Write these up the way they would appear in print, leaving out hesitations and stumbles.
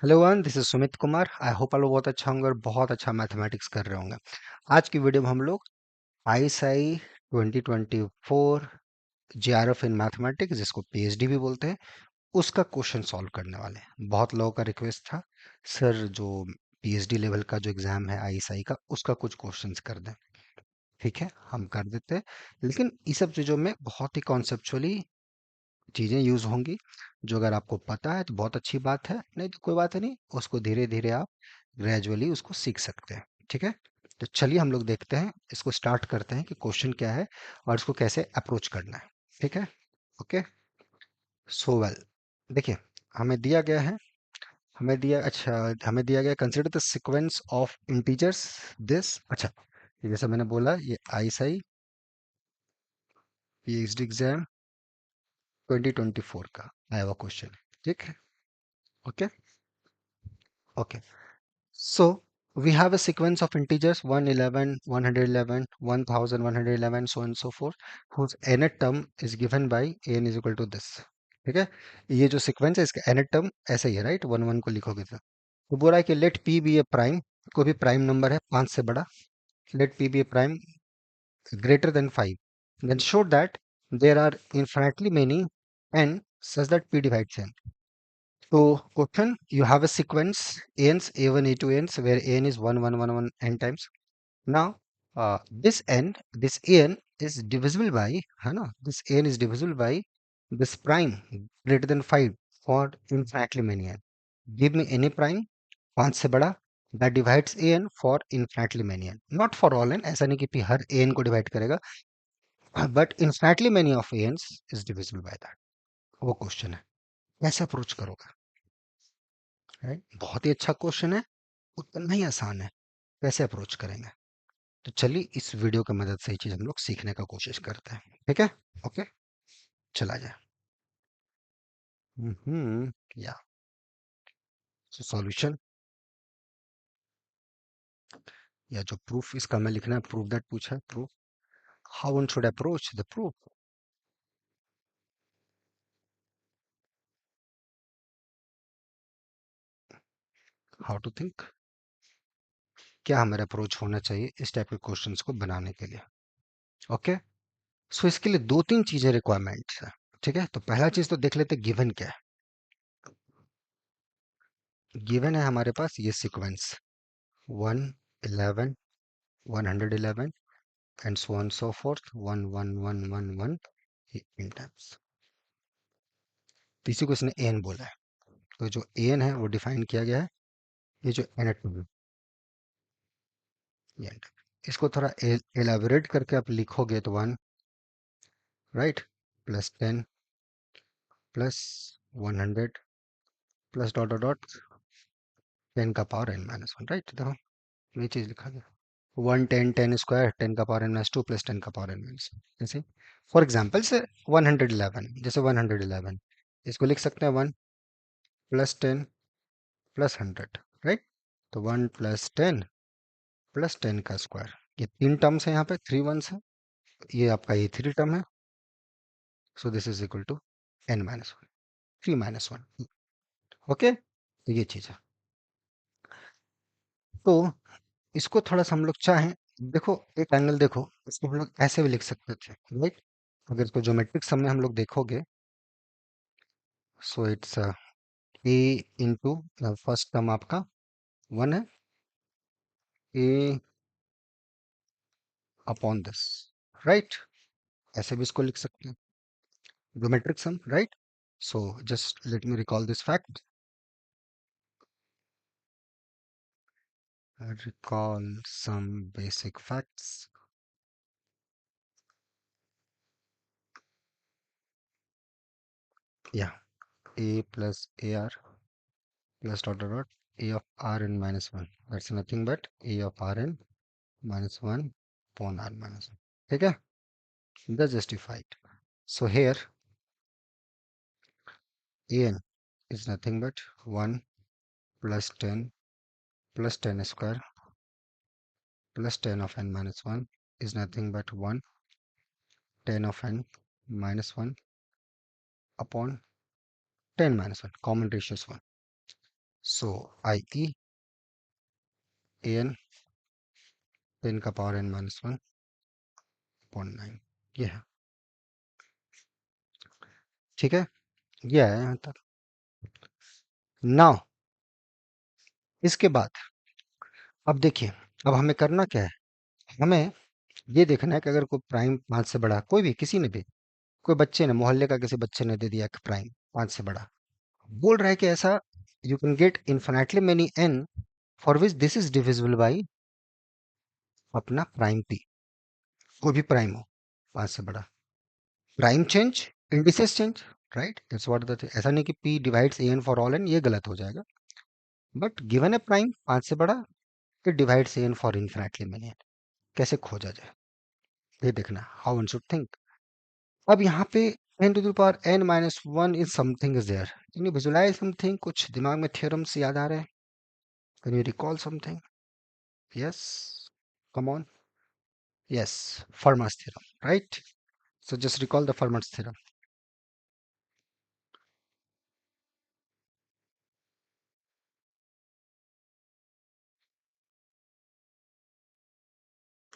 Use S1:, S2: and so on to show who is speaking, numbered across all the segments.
S1: Hello one, this is Sumit Kumar. I hope आप लोग बहुत अच्छा होंगे और बहुत अच्छा मैथमेटिक्स कर रहे होंगे। आज की वीडियो में हम लोग आईएसआई 2024 जेआरएफ इन मैथमेटिक्स, जिसको पीएचडी भी बोलते हैं, उसका क्वेश्चन सॉल्व करने वाले हैं। बहुत लोगों का रिक्वेस्ट था, सर जो पीएचडी लेवल का जो एग्जाम है आईएसआई का, उसका कुछ क्वेश्चंस कर दें। ठीक है, हम कर देते हैं। लेकिन इस सब चीज़ों में बहुत ही कॉन्सेप्चुअली चीज़ें यूज होंगी। जो अगर आपको पता है तो बहुत अच्छी बात है, नहीं तो कोई बात नहीं, उसको धीरे धीरे आप ग्रेजुअली उसको सीख सकते हैं। ठीक है, तो चलिए हम लोग देखते हैं, इसको स्टार्ट करते हैं कि क्वेश्चन क्या है और इसको कैसे अप्रोच करना है। ठीक है, ओके। सो वेल, देखिए, हमें दिया गया है, हमें दिया गया consider the sequence of integers this. अच्छा, ये जैसे मैंने बोला, ये आईएसआई पीएचडी एग्जाम 2024 का आया हुआ क्वेश्चन है। ठीक है, okay okay. So we have a sequence of integers 111, 111, 1111, so on and so forth, whose nth term is given by n is equal to this. ठीक है, ये जो सीक्वेंस है इसका nth टर्म ऐसा ही है, राइट? वन वन को लिखोगे तो बोल रहा है कि लेट p बी ए प्राइम, कोई भी प्राइम नंबर है 5 से बड़ा, late p B A prime greater than 5, then show that there are infinitely many n such that p divides n. So question, you have a sequence ans a1 a2 ans where n is 1 1 1 1 n times. Now this n, this an is divisible by, है ना, this n is divisible by this prime greater than 5 for infinitely many n. Give me any prime 5 से बड़ा that divides an for infinitely many n, not for all n, ऐसा नहीं कि हर an को divide करेगा, but infinitely many of ans is divisible by that. वो question है, कैसे अप्रोच करोगे? राइट, बहुत ही अच्छा क्वेश्चन है, उतना ही आसान है। कैसे अप्रोच करेंगे? तो चलिए इस वीडियो की मदद से ये चीज हम लोग सीखने का कोशिश करते हैं। ठीक है, ओके, चला जाए। या सॉल्यूशन, या जो प्रूफ इसका मैं लिखना है, प्रूफ दैट पूछा है, proof how one should approach the proof, how to think, क्या हमारा अप्रोच होना चाहिए इस टाइप के क्वेश्चंस को बनाने के लिए। ओके, सो इसके लिए दो तीन चीजें रिक्वायरमेंट्स है। ठीक है, तो पहला चीज तो देख लेते गिवन क्या है। गिवन है हमारे पास ये sequence 1 11 111 and so on so forth, 1 1 1 1 1 in times। तो इसी को इसने एन बोला है। तो जो एन है वो डिफाइन किया गया है, ये जो एन है, ये n, इसको थोड़ा एलाबोरेट करके आप लिखोगे तो 1, right, plus 10 plus 100 plus dot dot dot 10 का power n minus one, right. देखो ये चीज लिखा गया 1 10 10 स्क्वायर 10 का power n minus two plus 10 का पावर n माइनस, जैसे फॉर एग्जाम्पल से 111, जैसे 111 इसको लिख सकते हैं 1 प्लस 10 प्लस 100, राइट। तो 1 प्लस 10 प्लस 10 का स्क्वायर, ये तीन टर्म्स है, यहाँ पे थ्री वंस है, ये आपका ये थ्री टर्म है। So this is equal to n minus one, three minus one. Okay, तो ये चीज है। तो इसको थोड़ा सा हम लोग चाहें, देखो एक एंगल देखो, इसको हम लोग ऐसे भी लिख सकते थे, राइट। अगर इसको ज्योमेट्रिक सम में हम लोग देखोगे, so it's a into, first term आपका वन है, ए अपॉन दिस, राइट। ऐसे भी इसको लिख सकते हैं, geometric sum, right? So just let me recall this fact. Recall some basic facts. Yeah, a plus ar plus dot dot dot a of rn minus 1. That's nothing but a of rn minus 1 upon r minus 1. ठीक है, that's justified. So here an is nothing but 1 plus 10 square plus 10 of n minus 1 is nothing but 1 10 of n minus 1 upon 10 minus 1, common ratio is 1. So I E A N ten का power N minus 1/9 ये है। ठीक है, ये है यहाँ तक। Now इसके बाद अब देखिए, अब हमें करना क्या है, हमें ये देखना है कि अगर कोई प्राइम 5 से बड़ा, कोई भी किसी ने भी, कोई बच्चे ने, मोहल्ले का किसी बच्चे ने दे दिया कि प्राइम 5 से बड़ा, बोल रहा है कि ऐसा you can get infinitely many n for which this is divisible by अपना प्राइम पी, कोई भी प्राइम हो 5 से बड़ा, prime change indices change, right, that's what the, ऐसा नहीं कि p divides a n for all n, ये गलत हो जाएगा, बट गिवन ए प्राइम 5 से बड़ा, it divides a n for infinitely many n. कैसे खोजा जाए ये देखना, हाउ वन शुड थिंक। अब यहाँ पे n to the power n minus 1 is something is there. Can you visualize something? कुछ दिमाग में theorems याद आ रहे हैं? Can you recall something? Yes? Come on. Yes, Fermat's theorem, right? So just recall the Fermat's theorem.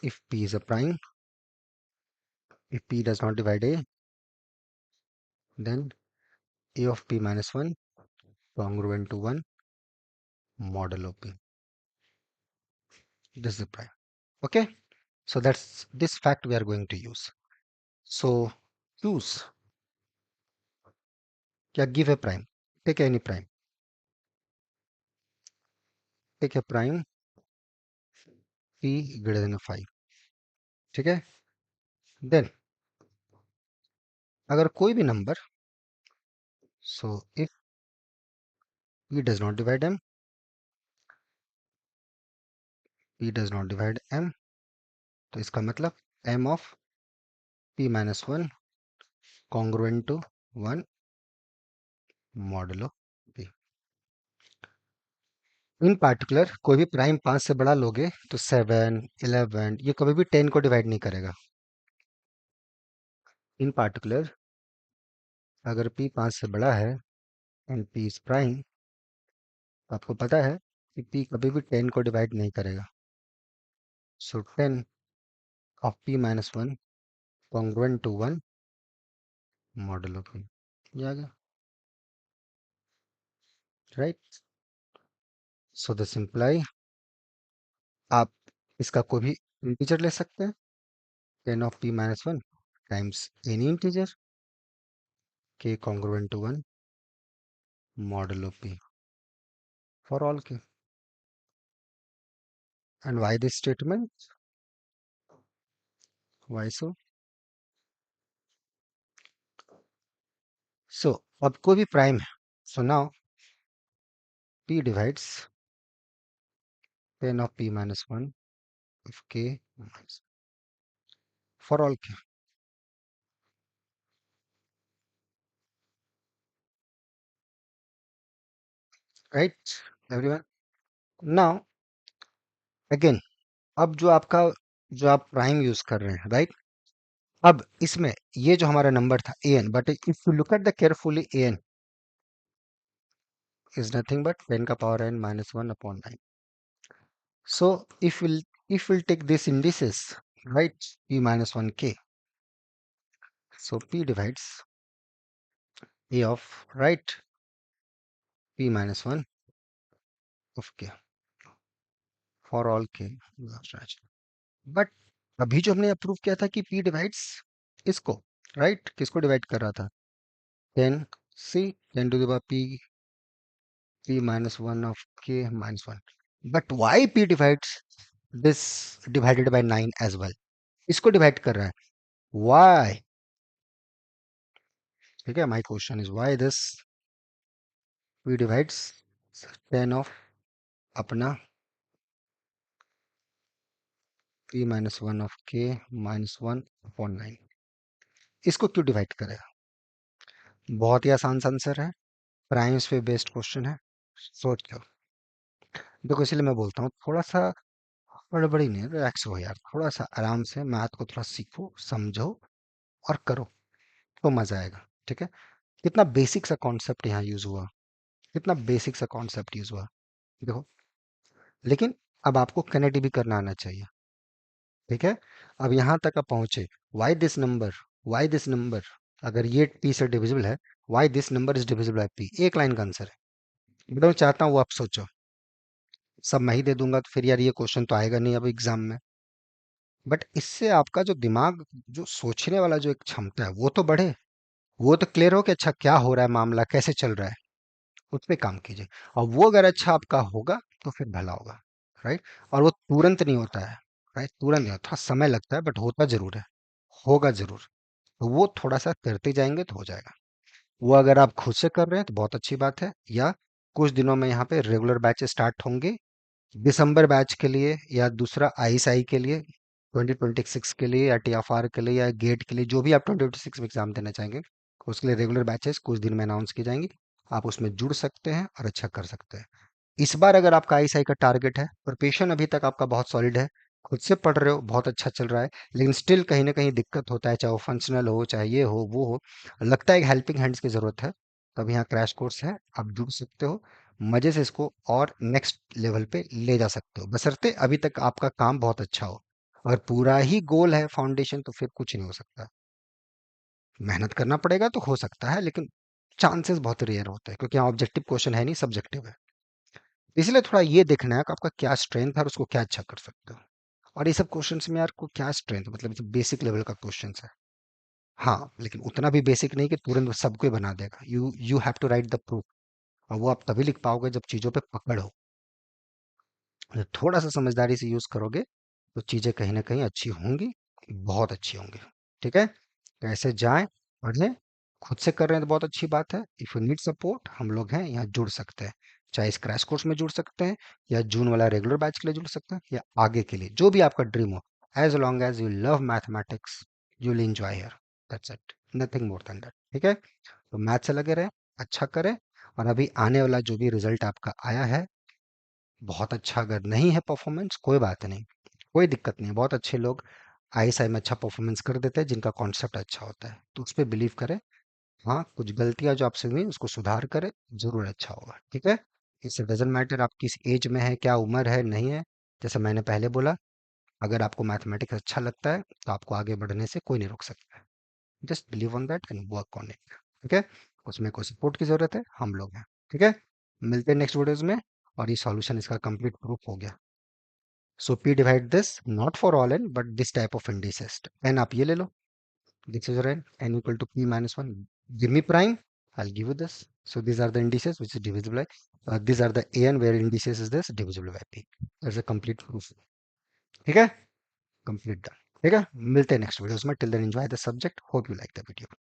S1: If P is a prime, if P does not divide A, then A of P minus 1 congruent to 1 modulo P. This is the prime. Okay? So that's this fact we are going to use. So use, yeah, give a prime. Take any prime. Take a prime P greater than 5. ठीक है, then अगर कोई भी number, so if p does not divide m, p does not divide m, तो इसका मतलब m of p minus 1 congruent to 1 modulo p। In particular कोई भी प्राइम 5 से बड़ा लोगे तो 7 11 ये कभी भी 10 को डिवाइड नहीं करेगा। इन पार्टिकुलर अगर p 5 से बड़ा है एंड p इज प्राइम, आपको पता है कि p कभी भी 10 को डिवाइड नहीं करेगा। सो 10 of p minus 1 congruent to 1 modulo p, ये आ गया, राइट। सो दिस इम्प्लाई आप इसका कोई भी इंटीजर ले सकते हैं, 10 of p minus 1 times any integer k congruent to 1 modulo p for all k. And why this statement? Why so? So अब कोई भी प्राइम है, so now p divides 10 of p minus 1 of k minus for all k, right everyone? Now again, अब जो आपका, जो आप prime use कर रहे हैं, राइट, अब इसमें ये जो हमारा नंबर था an, but if you look at the carefully an is nothing but 10 का power n minus 1/9. So if we'll take this indices, right, p minus 1k, so p divides a of, right, p minus 1 of k for all k last branch. But अभी जो हमने approve किया था कि p divides इसको, right, किसको divide कर रहा था, 10 c 10 to the power p minus 1 of k minus 1, but why p divides this divided by 9 as well, इसको डिवाइड कर रहा है, why? ठीक है, my question is why this p divides 10 of अपना p minus 1 of k minus 1/9, इसको क्यों divide करेगा? बहुत ही आसान सा आंसर है, प्राइम्स पे बेस्ड क्वेश्चन है, सोच लो। देखो इसलिए मैं बोलता हूँ थोड़ा सा बड़बड़ी नहीं, रिलैक्स हो यार, थोड़ा सा आराम से मैथ को थोड़ा सीखो, समझो और करो तो मजा आएगा। ठीक है, कितना बेसिक सा कॉन्सेप्ट यहाँ यूज हुआ, कितना बेसिक सा कॉन्सेप्ट यूज हुआ, देखो। लेकिन अब आपको कनेक्ट भी करना आना चाहिए, ठीक है। अब यहाँ तक आप पहुंचे, why this number, why this number, अगर ये p से डिविजिबल है, why this number is divisible by p, एक लाइन का आंसर है। मैं चाहता हूँ वो आप सोचो, सब मैं ही दे दूंगा तो फिर यार ये क्वेश्चन तो आएगा नहीं अब एग्जाम में। बट इससे आपका जो दिमाग, जो सोचने वाला जो एक क्षमता है वो तो बढ़े, वो तो क्लियर हो कि अच्छा क्या हो रहा है, मामला कैसे चल रहा है, उस पे काम कीजिए। और वो अगर अच्छा आपका होगा तो फिर भला होगा, राइट। और वो तुरंत नहीं होता है, राइट, तुरंत नहीं होता, थोड़ा समय लगता है, बट होता जरूर है, होगा जरूर। तो वो थोड़ा सा करते जाएंगे तो हो जाएगा। वो अगर आप खुद से कर रहे हैं तो बहुत अच्छी बात है, या कुछ दिनों में यहाँ पे रेगुलर बैच स्टार्ट होंगे, दिसंबर बैच के लिए या दूसरा आईएसआई के लिए 2026 के लिए, या टीएफआर के लिए, या गेट के लिए, जो भी आप 2026 में एग्जाम देना चाहेंगे, उसके लिए रेगुलर बैचेस कुछ दिन में अनाउंस की जाएंगी। आप उसमें जुड़ सकते हैं और अच्छा कर सकते हैं। इस बार अगर आपका आईएसआई का टारगेट है, प्रिपरेशन अभी तक आपका बहुत सॉलिड है, खुद से पढ़ रहे हो, बहुत अच्छा चल रहा है, लेकिन स्टिल कहीं ना कहीं दिक्कत होता है, चाहे वो फंक्शनल हो, चाहे ये हो वो हो, लगता है कि हेल्पिंग हैंड्स की जरूरत है, तब यहाँ क्रैश कोर्स है, आप जुड़ सकते हो। मजे से इसको और नेक्स्ट लेवल पे ले जा सकते हो, बशर्ते अभी तक आपका काम बहुत अच्छा हो। अगर पूरा ही गोल है फाउंडेशन, तो फिर कुछ नहीं हो सकता। मेहनत करना पड़ेगा तो हो सकता है, लेकिन चांसेस बहुत रेयर होते हैं, क्योंकि यहाँ ऑब्जेक्टिव क्वेश्चन है नहीं, सब्जेक्टिव है। इसलिए थोड़ा ये देखना है कि आपका क्या स्ट्रेंथ है और उसको क्या अच्छा कर सकते हो। और ये सब क्वेश्चंस में यार को क्या स्ट्रेंथ, मतलब बेसिक लेवल का क्वेश्चंस है। हाँ, लेकिन उतना भी बेसिक नहीं कि तुरंत वो सबको ही बना देगा। You have to write the proof, और वो आप तभी लिख पाओगे जब चीजों पे पकड़ हो। तो थोड़ा सा समझदारी से यूज करोगे तो चीजें कहीं ना कहीं अच्छी होंगी, बहुत अच्छी होंगी, ठीक है। तो ऐसे जाएं, पढ़ें, खुद से कर रहे हैं तो बहुत अच्छी बात है। इफ यू नीड सपोर्ट, हम लोग हैं यहाँ, जुड़ सकते हैं। चाहे इस क्रैश कोर्स में जुड़ सकते हैं, या जून वाला रेगुलर बैच के लिए जुड़ सकते हैं, या आगे के लिए जो भी आपका ड्रीम हो, as long as you love mathematics, you will enjoy here, that's it, nothing more than that, ठीक है। तो मैथ से लगे रहें, अच्छा करें। और अभी आने वाला जो भी रिजल्ट आपका आया है, बहुत अच्छा अगर नहीं है परफॉर्मेंस, कोई बात नहीं, कोई दिक्कत नहीं है। बहुत अच्छे लोग आईएसआई में अच्छा परफॉर्मेंस कर देते हैं, जिनका कॉन्सेप्ट अच्छा होता है, तो उस पर बिलीव करें। हाँ, कुछ गलतियां जो आपसे हुई उसको सुधार करें, जरूर अच्छा होगा, ठीक है। इससे डजेंट मैटर आप किस एज में है, क्या उम्र है, नहीं है। जैसे मैंने पहले बोला, अगर आपको मैथमेटिक्स अच्छा लगता है तो आपको आगे बढ़ने से कोई नहीं रोक सकता है। Just believe on that and work on it, ठीक है। उसमें कोई सपोर्ट की जरूरत है, हम लोग हैं, ठीक है। मिलते हैं नेक्स्ट वीडियोज में। और ये सॉल्यूशन इसका कंप्लीट प्रूफ हो गया। So P divide this not for all n but this type of indices. n आप ये ले लो. This is your n equal to p minus 1. Give me prime. I'll give you this. So these are the indices which is divisible by. These are the an where indices is this divisible by p. That's a complete proof. ठीक है? Complete done. ठीक है? मिलते हैं next videos में. Till then enjoy the subject. Hope you like the video.